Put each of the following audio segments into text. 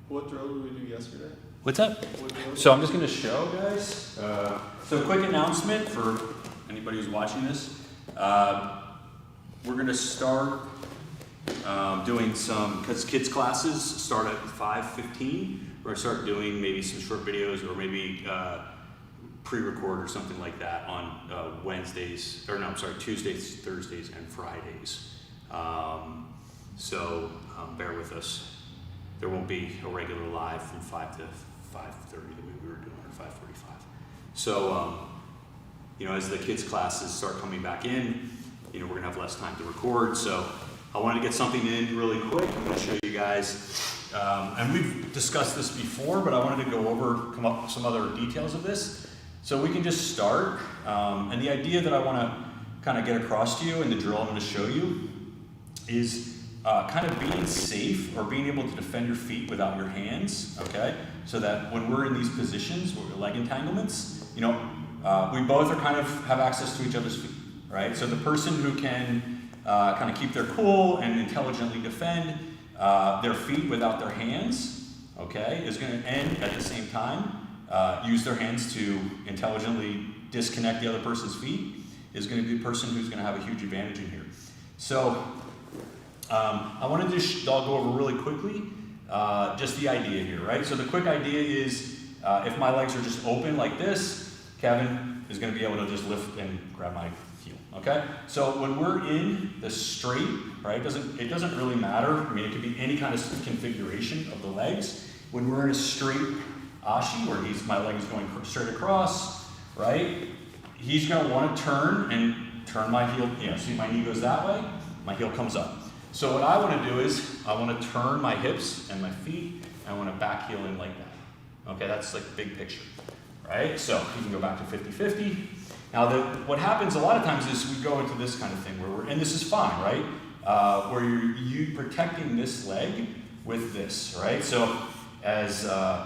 What drill did we do yesterday? What's up? So I'm just going to show, guys. So quick announcement for anybody who's watching this. We're going to start doing some, because kids classes start at 5:15. We're going to start doing maybe some short videos or maybe pre-record or something like that on Wednesdays, or no, I'm sorry, Tuesdays, Thursdays, and Fridays. So bear with us. There won't be a regular live from 5 to 5:30 the way we were doing, or 5:45. So, as the kids' classes start coming back in, we're gonna have less time to record. So I wanted to get something in really quick. I'm gonna show you guys, and we've discussed this before, but I wanted to come up with some other details of this. So we can just start, and the idea that I wanna kind of get across to you in the drill I'm gonna show you is kind of being safe or being able to defend your feet without your hands, okay? So that when we're in these positions, leg entanglements, we both are kind of have access to each other's feet, right? So the person who can kind of keep their cool and intelligently defend their feet without their hands, okay, is gonna, and at the same time, use their hands to intelligently disconnect the other person's feet, is gonna be the person who's gonna have a huge advantage in here. So, I wanted to I'll go over really quickly just the idea here, right? So the quick idea is if my legs are just open like this, Kevin is going to be able to just lift and grab my heel, okay? So when we're in the straight, right, it doesn't really matter. I mean, it could be any kind of configuration of the legs. When we're in a straight ashi, where my leg is going straight across, right, he's going to want to turn my heel, see my knee goes that way, my heel comes up. So what I want to do is, I want to turn my hips and my feet, and I want to back heel in like that. Okay, that's like the big picture, right? So you can go back to 50-50. Now what happens a lot of times is we go into this kind of thing where and this is fine, right? Where you're protecting this leg with this, right? So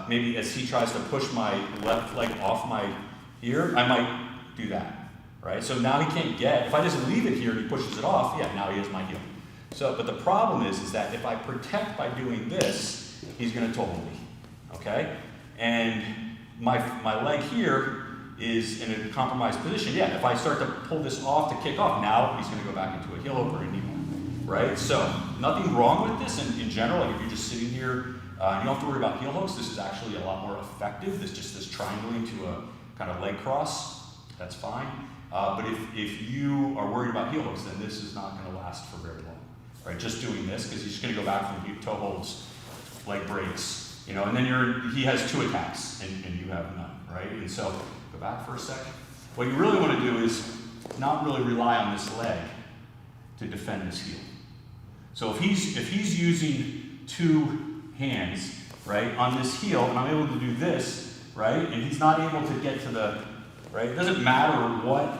maybe as he tries to push my left leg off my ear, I might do that, right? So now he can't if I just leave it here and he pushes it off, yeah, now he has my heel. So, but the problem is that if I protect by doing this, he's going to total me, okay? And my leg here is in a compromised position. Yeah, if I start to pull this off to kick off, now he's going to go back into a heel opener and knee ball, right? So, nothing wrong with this in general. Like if you're just sitting here, you don't have to worry about heel hooks. This is actually a lot more effective. This triangling to a kind of leg cross, that's fine. But if you are worried about heel hooks, then this is not going to last for very long. Right, just doing this, because he's just going to go back from toe holds, leg breaks, and then he has 2 attacks, and you have none, right? And so, go back for a second. What you really want to do is not really rely on this leg to defend this heel. So if he's using 2 hands, right, on this heel, and I'm able to do this, right, and he's not able to get to the, right, it doesn't matter what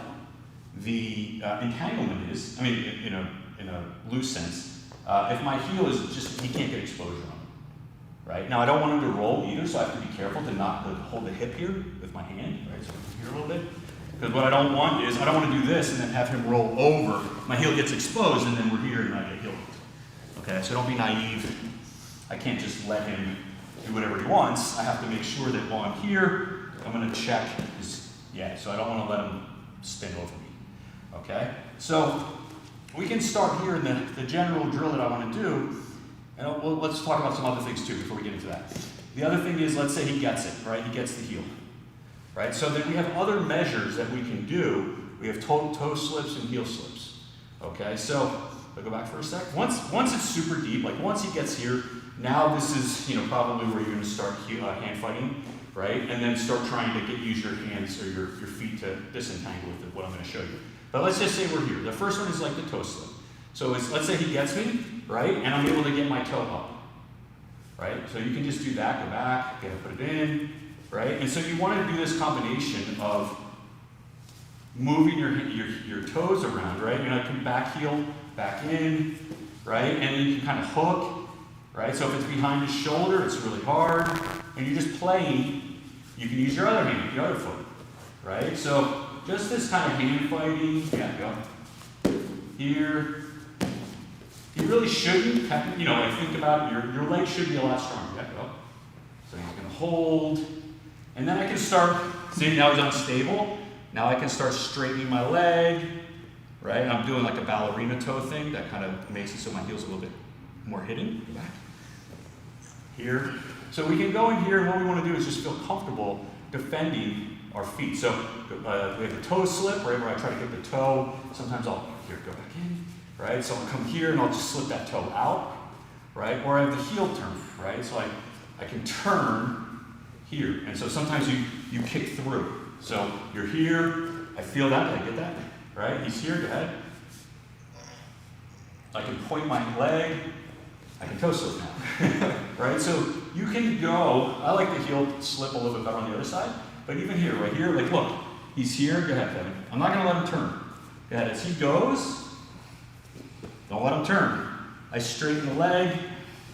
the entanglement is, I mean, in a loose sense, if my heel is he can't get exposure on it, right? Now I don't want him to roll either, so I have to be careful to not hold the hip here with my hand, right? So here a little bit, because what I don't want is, I don't want to do this and then have him roll over, my heel gets exposed, and then we're here and I get heel hooked. Okay, so don't be naive. I can't just let him do whatever he wants. I have to make sure that while I'm here, I'm going to check so I don't want to let him spin over me, okay? So, we can start here in the general drill that I want to do, and let's talk about some other things too before we get into that. The other thing is, let's say he gets it, right? He gets the heel, right? So then we have other measures that we can do. We have toe slips and heel slips, okay? So, I'll go back for a sec. Once it's super deep, like once he gets here, now this is, probably where you're going to start hand fighting, right? And then start trying to use your hands or your feet to disentangle with what I'm going to show you. But let's just say we're here. The first one is like the toe slip. So let's say he gets me, right? And I'm able to get my toe up, right? So you can just do that, go back, put it in, right? And so you want to do this combination of moving your toes around, right? I can back heel, back in, right? And then you can kind of hook, right? So if it's behind his shoulder, it's really hard. And you're just playing, you can use your other hand, your other foot, right? So just this kind of hand fighting, go. Here. You really shouldn't, think about it, your legs should be a lot stronger. Go. hold, and then I can start, see now he's unstable. Now I can start straightening my leg, right? And I'm doing like a ballerina toe thing that kind of makes it so my heel's a little bit more hidden. Go back. Here. So we can go in here, and what we want to do is just feel comfortable defending our feet. So we have the toe slip, right, where I try to get the toe. Sometimes I'll, here, go back in, right? So I'll come here and I'll just slip that toe out, right? Or I have the heel turn, right? So I can turn here. And so sometimes you kick through. So you're here, I feel that, did I get that? Right? He's here, go ahead. I can point my leg, I can toe slip now. Right? So you can go, I like the heel slip a little bit better on the other side, but even here, right here, like look, he's here, go ahead, Kevin. I'm not gonna let him turn. Go ahead, as he goes, don't let him turn. I straighten the leg.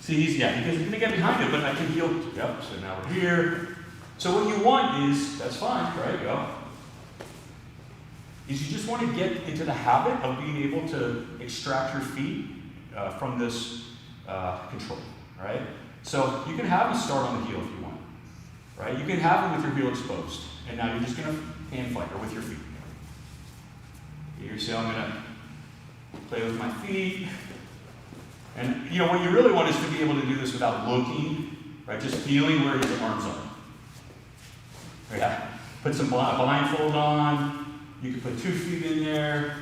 See, he's gonna get behind it, but I can heel, yep, so now we're here. So what you want is, that's fine, right, go, is you just want to get into the habit of being able to extract your feet from this control, right? So you can have them start on the heel if you want, right? You can have them with your heel exposed, and now you're just going to hand fight or with your feet. You see how I'm going to play with my feet. And you know what you really want is to be able to do this without looking, right? Just feeling where his arms are. Yeah. Put some blindfold on. You can put 2 feet in there.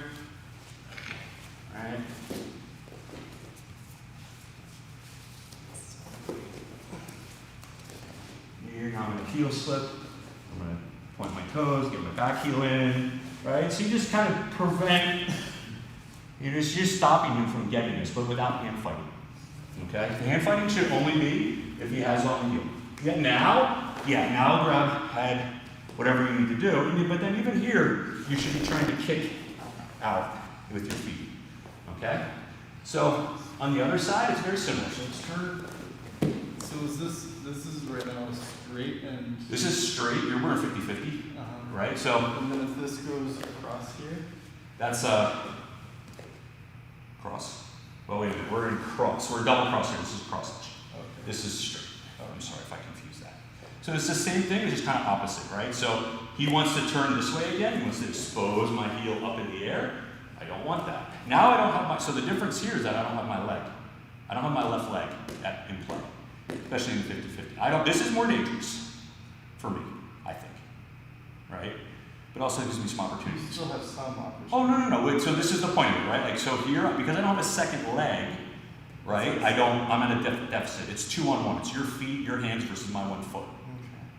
Right? Here, now I'm going to heel slip. I'm going to point my toes, get my back heel in. Right? So you just kind of prevent, you're just stopping him from getting this, but without hand fighting. Okay? The hand fighting should only be if he has on the heel. Now grab head, whatever you need to do. But then even here, you should be trying to kick out with your feet. Okay? So on the other side, it's very similar. So let's turn. So this is right now straight and... This is straight. You're wearing 50-50, right? So... And then if this goes across here? That's cross. Well, wait a minute. We're in cross. We're double cross here. This is cross edge. Okay. This is straight. Oh, I'm sorry if I confused that. So it's the same thing, it's just kind of opposite, right? So he wants to turn this way again. He wants to expose my heel up in the air. I don't want that. Now I don't have my, so the difference here is that I don't have my leg. I don't have my left leg in play, especially in the 50-50. This is more dangerous for me, I think, right? But also it gives me some opportunities. You still have some opportunities. Oh, no. Wait, so this is the point of it, right? Like, so here, because I don't have a second leg, right? I'm at a deficit. It's 2-on-1. It's your feet, your hands versus my 1 foot.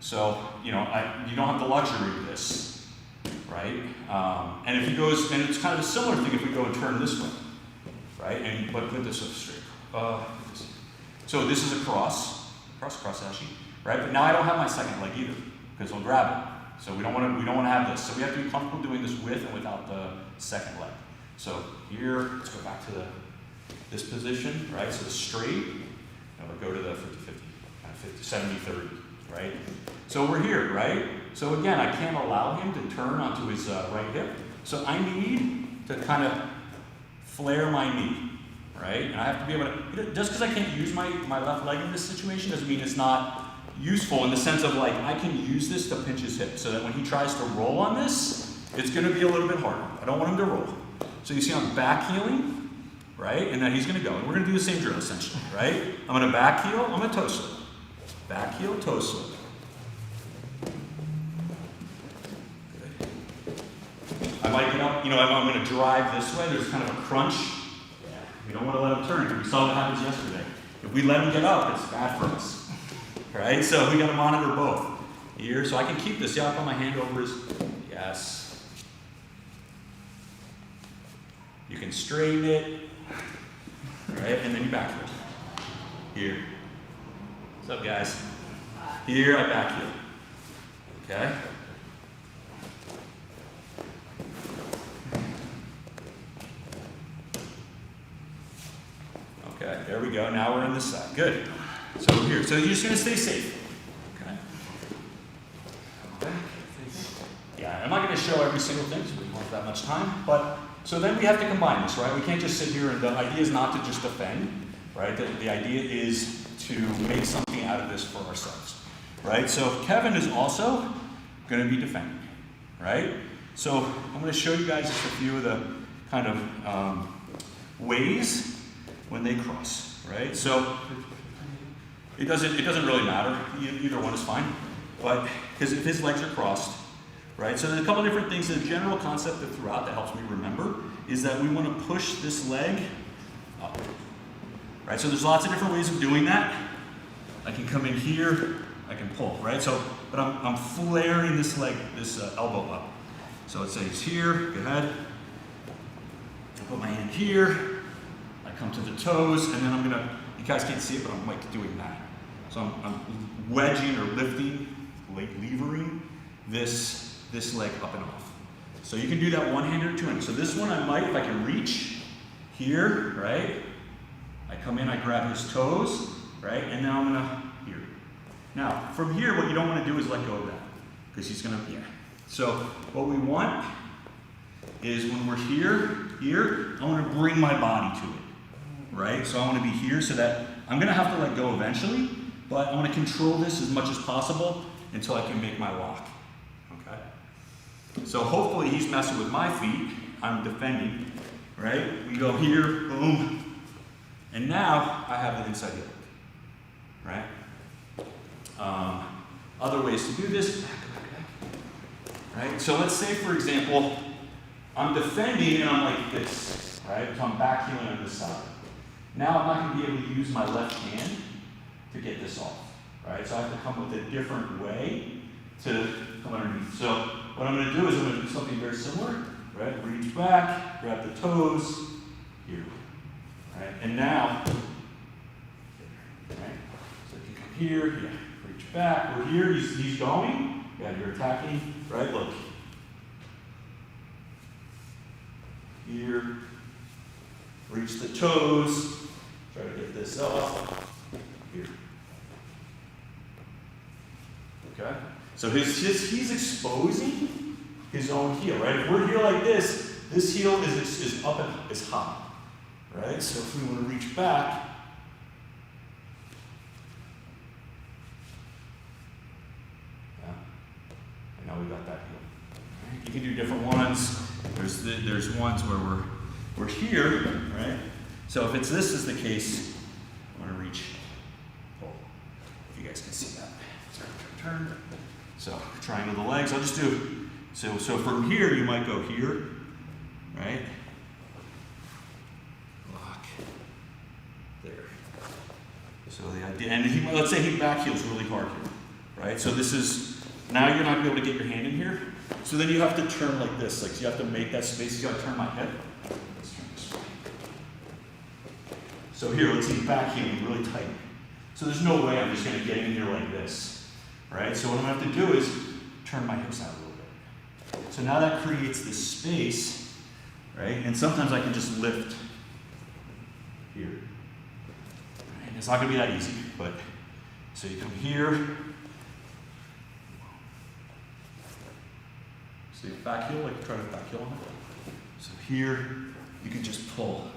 So, you don't have the luxury of this, right? And if he goes, and it's kind of a similar thing if we go and turn this way, right? But put this up straight. So this is a cross actually, right? But now I don't have my second leg either, because he'll grab it. So we don't want to have this. So we have to be comfortable doing this with and without the second leg. So here, let's go back to this position, right? So straight, and we'll go to the 50-50, kind of 70-30. Right? So we're here, right? So again, I can't allow him to turn onto his right hip. So I need to kind of flare my knee, right? And I have to be able to, just because I can't use my left leg in this situation doesn't mean it's not useful in the sense of like, I can use this to pinch his hip so that when he tries to roll on this, it's going to be a little bit harder. I don't want him to roll. So you see I'm back heeling, right? And then he's going to go. And we're going to do the same drill essentially, right? I'm going to back heel, I'm going to toe slip. Back heel, toe slip. Good. I might get up, I'm going to drive this way. There's kind of a crunch. Yeah. We don't want to let him turn. We saw what happens yesterday. If we let him get up, it's bad for us. Right? So we got to monitor both. Here, so I can keep this. See how I put my hand over his, yes. You can straighten it. Right? And then you back heel. Here. What's up, guys? Here, I back heel. Okay? Okay, there we go. Now we're on this side. Good. So here. So you're just going to stay safe. Okay? Yeah, I'm not going to show every single thing because we don't have that much time. But so then we have to combine this, right? We can't just sit here and the idea is not to just defend, right? The idea is to make something out of this for ourselves. right? So Kevin is also going to be defending, right? So I'm going to show you guys just a few of the kind of ways when they cross, right? So it doesn't really matter. Either one is fine, but because if his legs are crossed, right? So there's a couple different things. The general concept that throughout that helps me remember is that we want to push this leg up, right? So there's lots of different ways of doing that. I can come in here, I can pull, right? So, but I'm flaring this leg, this elbow up. So let's say it's here, go ahead. I put my hand here, I come to the toes, and then I'm gonna, you guys can't see it, but I'm like doing that. So I'm wedging or lifting, like levering this leg up and off. So you can do that one-handed or two-handed. So this one I might, if I can reach here, right? I come in, I grab his toes, right? And now I'm gonna here. Now, from here, what you don't wanna do is let go of that, because he's gonna, yeah. So what we want is when we're here, I wanna bring my body to it, right? So I wanna be here so that I'm gonna have to let go eventually, but I wanna control this as much as possible until I can make my lock, okay? So hopefully he's messing with my feet, I'm defending, right? We go here, boom, and now I have the inside heel, right? Other ways to do this, back, right? So let's say, for example, I'm defending and I'm like this, right? So I'm back heeling on this side. Now I'm not gonna be able to use my left hand to get this off, right? So I have to come with a different way to come underneath. So what I'm gonna do is I'm gonna do something very similar, right? Reach back, grab the toes, here, right? And now, right? So if you come here, yeah, reach back, we're here, he's going, yeah, you're attacking, right? Look. Here, reach the toes, try to get this off, here. Okay? So he's exposing his own heel, right? If we're here like this heel is up and is high, right? So if we want to reach back, yeah, and now we got that heel. Right? You can do different ones. There's ones where we're here, right? So if this is the case, I want to reach, pull. If you guys can see that. Turn. So triangle the legs. I'll just do, so from here you might go here, right? Lock. There. So the idea, and let's say he back heels really hard here, right? So this is, now you're not going to be able to get your hand in here. So then you have to turn like this, like so you have to make that space. You got to turn my head. Let's turn this way. So here, let's see, back heeling really tight. So there's no way I'm just going to get in here like this, right? So what I'm going to have to do is turn my hips out a little bit. So now that creates this space, right? And sometimes I can just lift here. Right? It's not going to be that easy, but so you come here. So you back heel, like try to back heel on it. So here, you can just pull.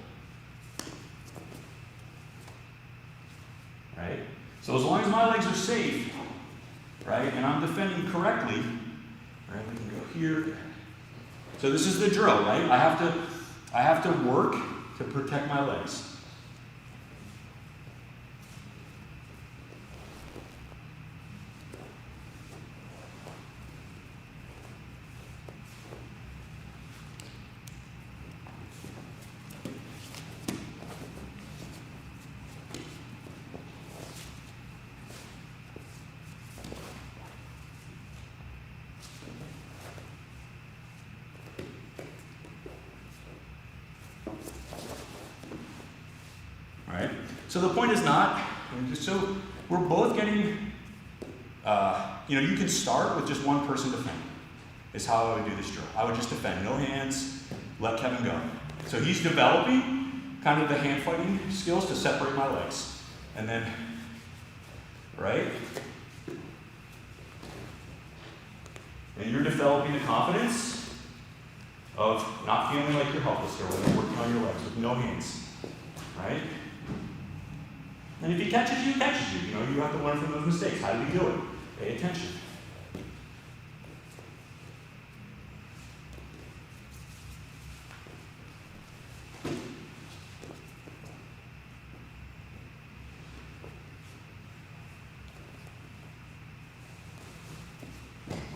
Right? So as long as my legs are safe, right, and I'm defending correctly, right, we can go here. So this is the drill, right? I have to work to protect my legs. Right? So the point is not, so we're both getting, you can start with just one person defending, is how I would do this drill. I would just defend, no hands, let Kevin go. So he's developing kind of the hand fighting skills to separate my legs. And then, right? And you're developing the confidence of not feeling like you're helpless here when you're working on your legs with no hands, right? And if he catches you, he catches you. You have to learn from those mistakes. How do we do it? Pay attention.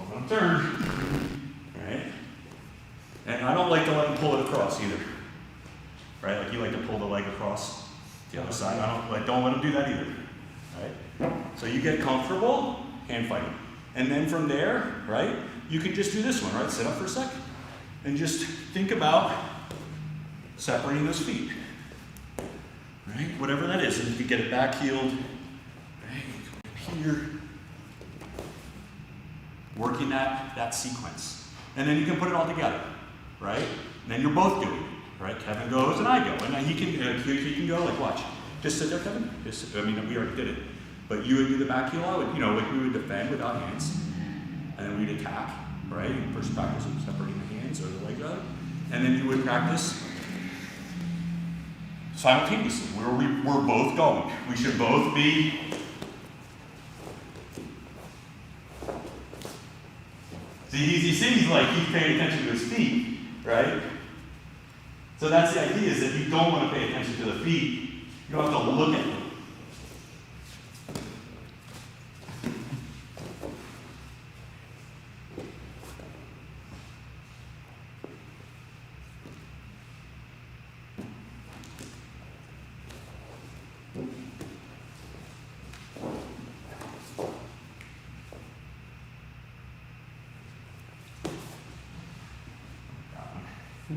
Open up, turn. Right? And I don't like to let him pull it across either. Right? Like you like to pull the leg across the other side. Don't let him do that either. Right? So you get comfortable, hand fighting. And then from there, right, you can just do this one, right? Sit up for a second. And just think about separating those feet. Right? Whatever that is. And you can get it back heeled. Right? Here. Working that sequence. And then you can put it all together. Right? And then you're both doing it. Right? Kevin goes and I go. And then he can go, like, watch. Just sit there, Kevin. We already did it. But you would do the back heel. I would, like we would defend without hands. And then we'd attack, right? You first practice with separating the hands or the legs out. And then you would practice simultaneously, where we're both going. We should both be you see he's like, he's paying attention to his feet, right? So that's the idea, is that you don't want to pay attention to the feet. You don't have to look at them.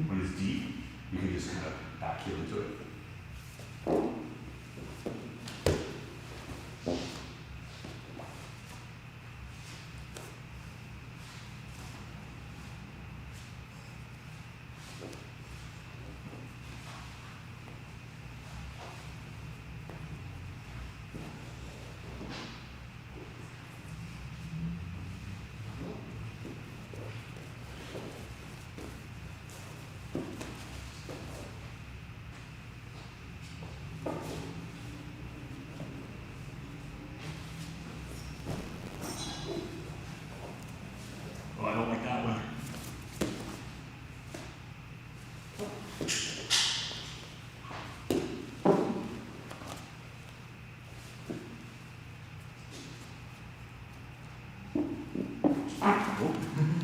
When it's deep, you can just kind of back heel into it. Oh, I don't like that one.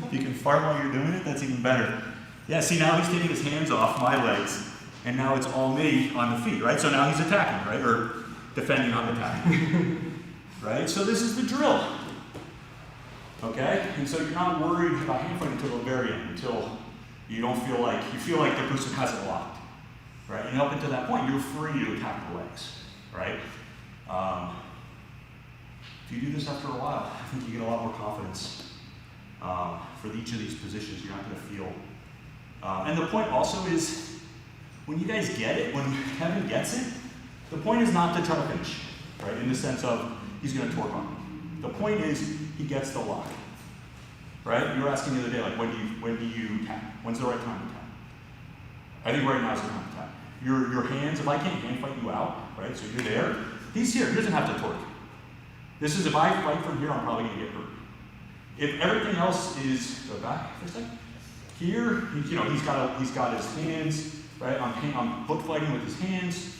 If you can fart while you're doing it, that's even better. Yeah, see, now he's taking his hands off my legs, and now it's all me on the feet, right? So now he's attacking, right? Or defending on the attack. Right? So this is the drill. Okay? And so you're not worried about hand fighting until the very end, until you feel like the person has it locked. Right? And up until that point, you're free to attack the legs. Right? If you do this after a while, I think you get a lot more confidence. For each of these positions, you're not going to feel. And the point also is, when you guys get it, when Kevin gets it, the point is not to try to finish, right? In the sense of he's going to torque on me. The point is he gets the lock, right? You were asking the other day, like, when do you tap? When's the right time to tap? I think right now is the time to tap. Your hands, if I can't hand fight you out, right? So you're there. He's here. He doesn't have to torque. This is, if I fight from here, I'm probably going to get hurt. If everything else is, go back for a second. Here, he's got his hands, right? I'm foot fighting with his hands,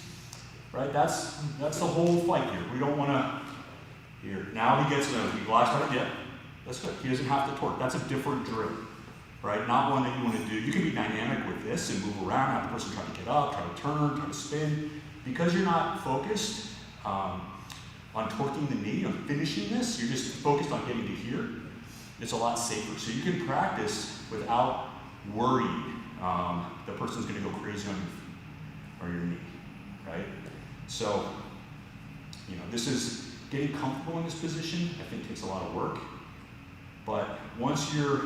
right? That's the whole fight here. We don't want to. Here, now he gets he blocks right. Yeah, that's good. He doesn't have to torque. That's a different drill, right? Not one that you want to do. You can be dynamic with this and move around, have the person try to get up, try to turn, try to spin, because you're not focused on torquing the knee, on finishing this. You're just focused on getting to here. It's a lot safer. So you can practice without worrying the person's going to go crazy on your feet or your knee, right? So, this is getting comfortable in this position. I think takes a lot of work. But once you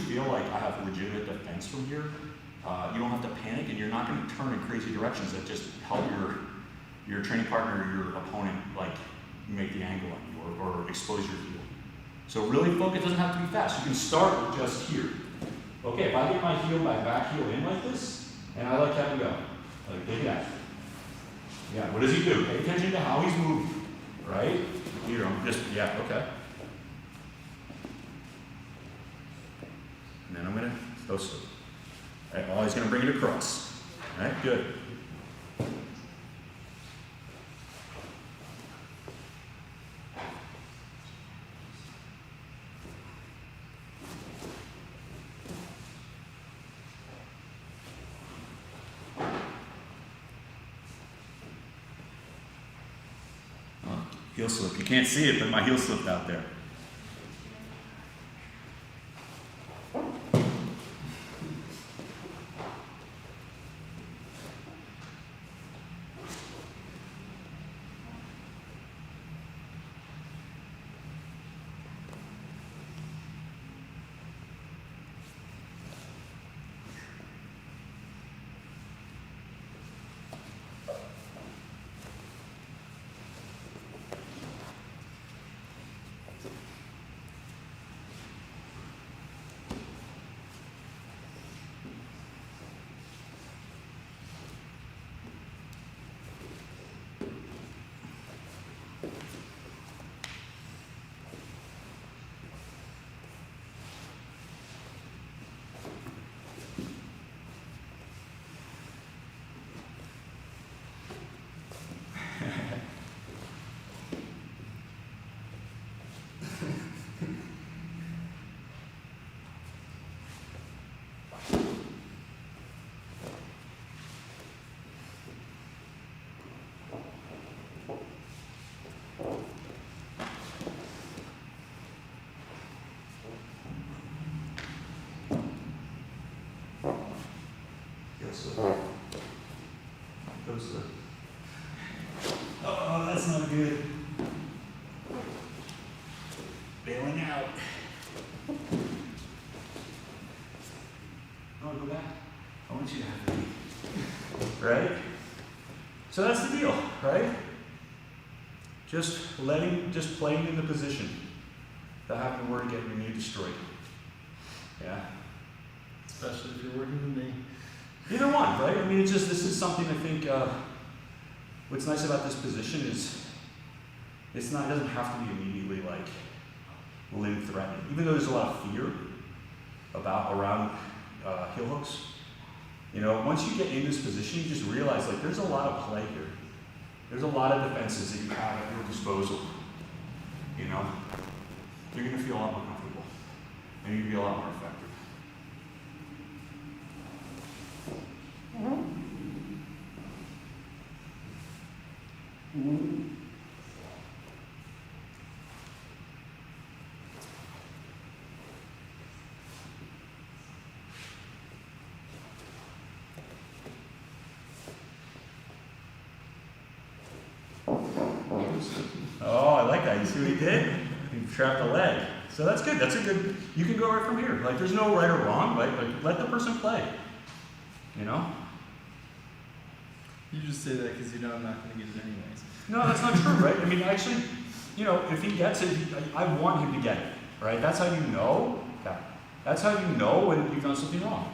feel like I have legitimate defense from here, you don't have to panic, and you're not going to turn in crazy directions that just help your training partner or your opponent make the angle on you or expose your heel. So really focus, doesn't have to be fast. You can start with just here. Okay, if I get my back heel in like this, and I let Kevin go. Take it out. Yeah, what does he do? Pay attention to how he's moving, right? Here, okay. Go slow. All right, always going to bring it across. All right, good. Heel slip. You can't see it, but my heel slipped out there. Oh, that's not good. Bailing out. Oh, go back. I want you to have the lead. Right? So that's the deal, right? Just playing in the position. Without having to worry getting your knee destroyed. Yeah? Especially if you're working with me. Either one, right? I mean, this is something I think, what's nice about this position is it doesn't have to be immediately like limb threatening. Even though there's a lot of fear around heel hooks, you know, once you get in this position, you just realize like there's a lot of play here. There's a lot of defenses that you have at your disposal. You know, you're gonna feel a lot more comfortable and you're gonna be a lot more effective. Oh, I like that. You see what he did? He trapped a leg. So that's good. That's a good, you can go right from here. Like there's no right or wrong, right? Like let the person play. You know? You just say that because you know I'm not going to get it anyways. No, that's not true, right? I mean, actually, you know, if he gets it, I want him to get it, right? That's how you know. Yeah. That's how you know when you've done something wrong.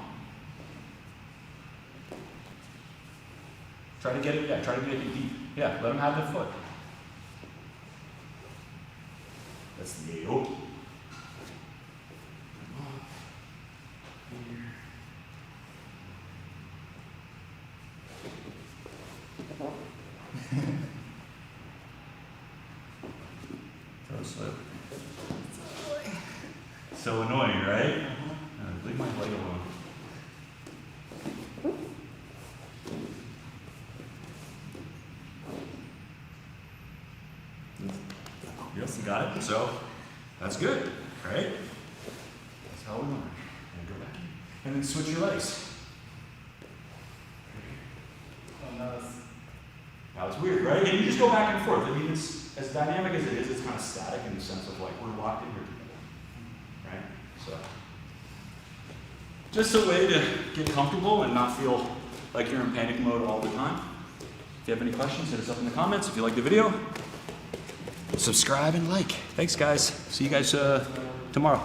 Try to get it, yeah, try to get it deep. Yeah, let him have the foot. That's the heel. Toe slip. So annoying, right? Leave my leg alone. Yes, you got it. So that's good, right? That's how we learn. And go back. And then switch your legs. Oh, no, Now it's weird, right? And you just go back and forth. I mean, it's as dynamic as it is, it's kind of static in the sense of like we're locked in here together, right? So just a way to get comfortable and not feel like you're in panic mode all the time. If you have any questions, hit us up in the comments. If you like the video, subscribe and like. Thanks, guys. See you guys tomorrow.